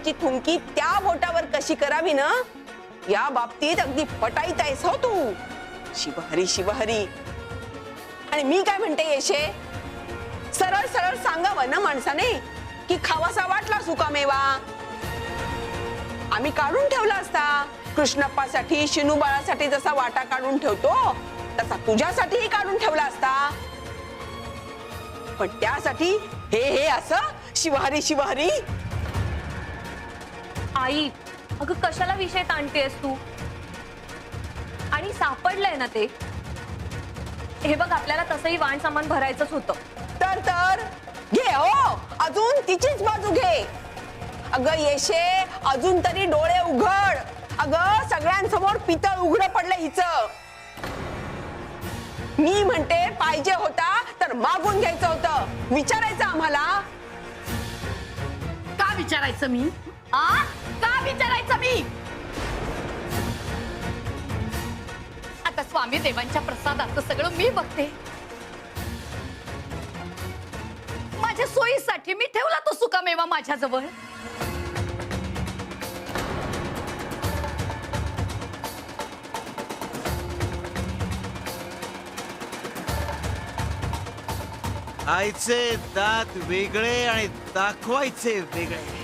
बोटाची थुंकी त्या बोटावर कशी करावी ना, या बाबतीत अगदी पटाईत आहेस हो तू. शिवहरी शिवहरी. आणि मी काय म्हणते येशे, सरळ सरळ सांगावं ना माणसाने की खावासा वाटला सुकामेवा. आम्ही काढून ठेवला असता. कृष्णप्पासाठी शिनू बाळासाठी जसा वाटा काढून ठेवतो तसा तुझ्यासाठीही काढून ठेवला असता. पण त्यासाठी हे हे असं शिवहरी शिवहरी. आई, अगं कशाला विषय ताणतेस तू? आणि सापडलंय ना ते. हे बघ, आपल्याला तसंही वाण सामान भरायचंच होतं. तर घे हो, अजून तिचीच बाजू घे. अगं येशे, अजून तरी डोळे उघड. अगं सगळ्यांसमोर पितळ उघडं पडलं हिचं. मी म्हणते पाहिजे होता तर मागून घ्यायचं होतं, विचारायचं आम्हाला. का विचारायचं मी? का विचारायचं मी? आता स्वामी देवांच्या प्रसादाचं सगळं मी बघते. माझ्या सोयीसाठी मी ठेवला तो सुकामेवा माझ्याजवळ. आईचे दात वेगळे आणि दाखवायचे वेगळे.